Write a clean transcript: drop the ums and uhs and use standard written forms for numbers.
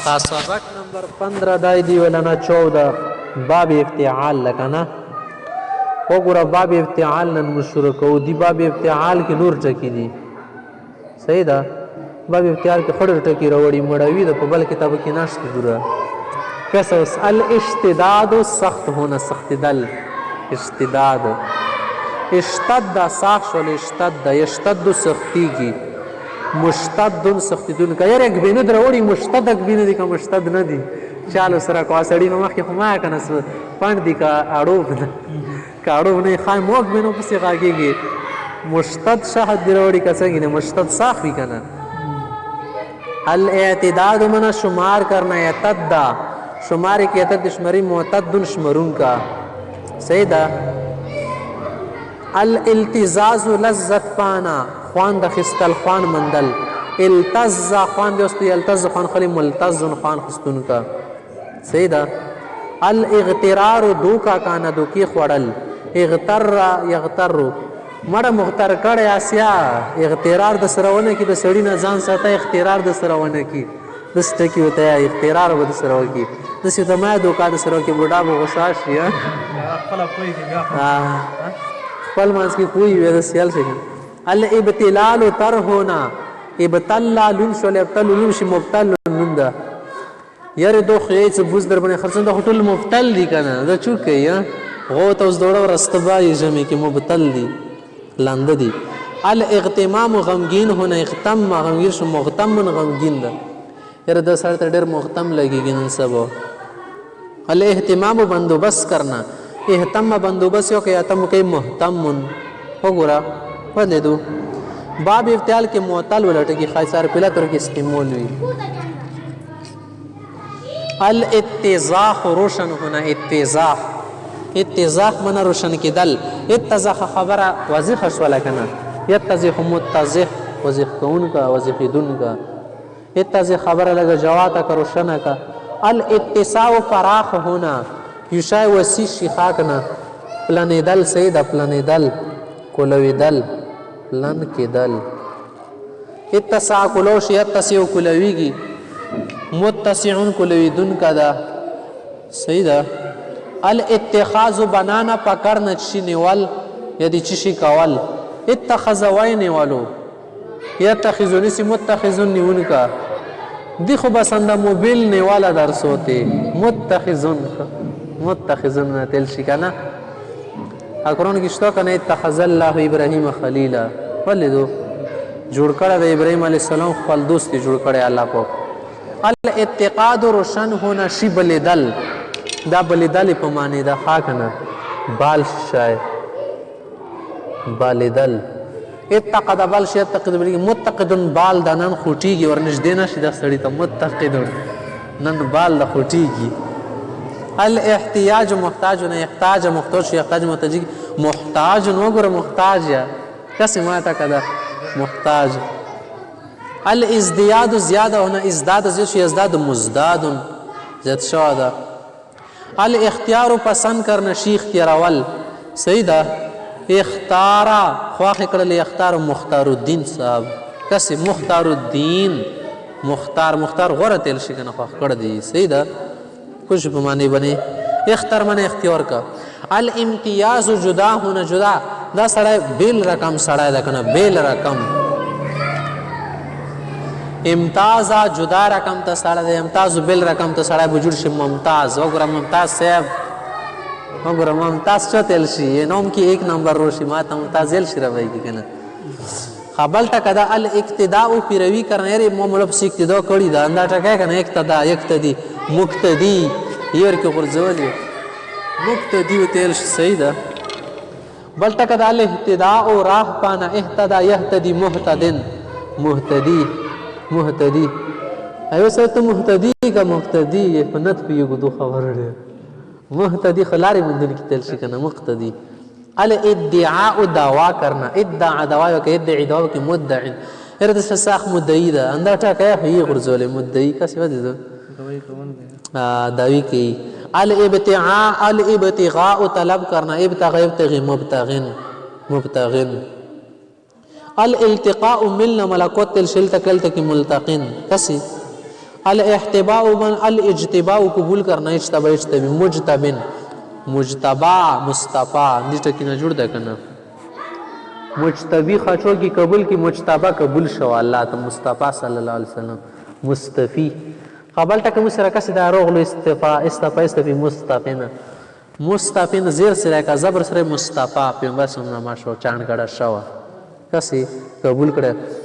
سبق نمبر 15 دای دی ولنا 14 باب افتعال لکنا وګوره باب افتعال نن مشهور کو دی باب افتعال کې نور ټکی دي صحیح ده باب افتعال کې خړ ټکی راوړي مړوي د په بل کتاب کې ناشته ګوره قصص الاشتداد سخت ہونا سخت دل اشتداد اشتد ساخ شول اشتد یشتد سختی کی مشتد سختیدون کا یار یک بینه دروړي مشتد یک بینه دي کا مشتد نه دي چالو سره کو سړی نو مخکې خو ما کنه پاند دي کا اړو نه خای موږ بینو پسې غاګيږي مشتد شهد دروړي کا څنګه مشتد صاف وی کنه الاعتداد من شمار کرنا یتد شمار کی یتد شماری معتد شمرون کا صحیح ده الالتزاز لذت پانا خوان د خستل خوان مندل التز خوان دوست التز خوان خلی ملتز خوان خستون کا صحیح ده الاغترار دوکا کانا دوکی خوڑل اغتر یغتر مړه مختار کړه اسیا اغترار د سرونه کی د سړی نه ځان ساته اختیار د سرونه کی دسته کی ہوتا ہے اختیار و د سرو کی دسه ته ما دوکا د سرو کی بوډا بو غصا شي خپل کوئی کی خپل مانس کی کوئی وې د سیال شي الابتلال تر ہونا ابتلا لون شول ابتل لون شي مبتل لون ده یاره دو خیڅ بوز در باندې خرڅن د هټل مبتل دي کنه دا چوک یا غو ته اوس دوړو رستبا یې جمع کې مبتل دي لاند دي الاغتمام غمگین ہونا اغتم غمگین شو مغتم غمگین ده یاره د سره ته ډېر مغتم لګیږي نن سبا الاهتمام بندوبست کرنا اهتم بندوبست یو کې اتم کې محتم وګورا ولدو باب افتعال کې معتل ولټه کې خاصار پلا تر کې استعمال وي الاتزاح روشن ہونا اتزاح اتزاح من روشن کېدل اتزاح خبره واضح شولا کنه یتزح متزح وضح کون کا وضح دون کا اتزاح خبره لگا جواتا کا روشن کا الاتساع فراخ ہونا یشای وسی شیخاکنا پلانیدل سیدا پلانیدل کولویدل پلان کېدل اتساع کلوش یتسع کولویږي متسعون کولویدون کا دا صحیح ده الاتخاذ بنانا پکړن چی نیول یدي چی کول اتخذ وای نیولو یتخذون سی متخذون نیون کا دی خو بسنده موبیل نیوالا درسوته متخذون تل شي کنه اقرون کې شته کنه اتخذ الله ابراهیم خلیلا ولدو جوړ کړه د ابراهیم علی السلام خپل دوست جوړ کړه الله پاک الاتقاد روشن ہونا شی بلدل دا بلدل په معنی دا خاکنه بال شای بالدل اتقد بال شی اتقد متقدن بال د نن خوټیږي ورنږدې نشي د سړی ته متقدن نن بال د خوټیږي الاحتیاج محتاج نه احتاج محتاج احتاج محتاج نو ګره محتاج یا کس ما تا کدا محتاج الازدیاد زیاده هنا ازداد ازداد مزداد زیاد شاده الاختیار پسند کرنا شی اختیارول صحیح ده اختارا خواخ کړل اختار مختار الدین صاحب کس مختار الدین مختار غوره تل شي کنه خواخ کړ دی صحیح ده کچھ په معنی بنے اختر من اختیار کا الامتیاز جدا ہونا جدا دا سړی بیل رقم سړی ده کنه بیل رقم امتاز جدا رقم ته سړی ده امتاز بیل رقم ته سړی بجوړ شي ممتاز وګوره ممتاز صاحب وګوره ممتاز چتل شي نوم کې ایک نمبر روشي ما ته ممتاز ال شي راوي کنه خپل ټکدا الاقتداء پیروي کرنے ری موملب سی اقتداء کړي دا انده ټکا کنه اقتداء یقتدی مقتدی یور کې ورزولې مقتدی تل صحیح ده بل ټکدا الاهتداء او راه پانا اهتدى يهتدي مهتدن مهتدی ایو ته مهتدی کا مقتدی فنت په یو دو خبر ده مهتدی خلاري مندل کې تل شي کنه مقتدی الادعاء دعوا کرنا ادعا دعوا کې ادعي دعوا کې مدعي ارد ساخ مدعي ده انده ټکا هي غرزولې مدعي کا څه ودی ده دعوی کی الابتغاء طلب کرنا ابتغي مبتغن الالتقاء ملنا ملکوت تل شل تکل تک ملتقن کسی الاحتباء من الاجتباء قبول کرنا اجتبا اجتبی مجتبن مجتبا مصطفی دې ټکی نه جوړ ده کنه مجتبی خچو کی قبول کی مجتبا قبول شو الله ته مصطفی صلی الله علیه وسلم مصطفی قبل تک مسره کس دا روغلو استفا مصطفین مصطفین زیر سره کا زبر سره مصطفی پیغمبر صلی الله علیه وسلم شو چاند کړه شو کسي قبول کړه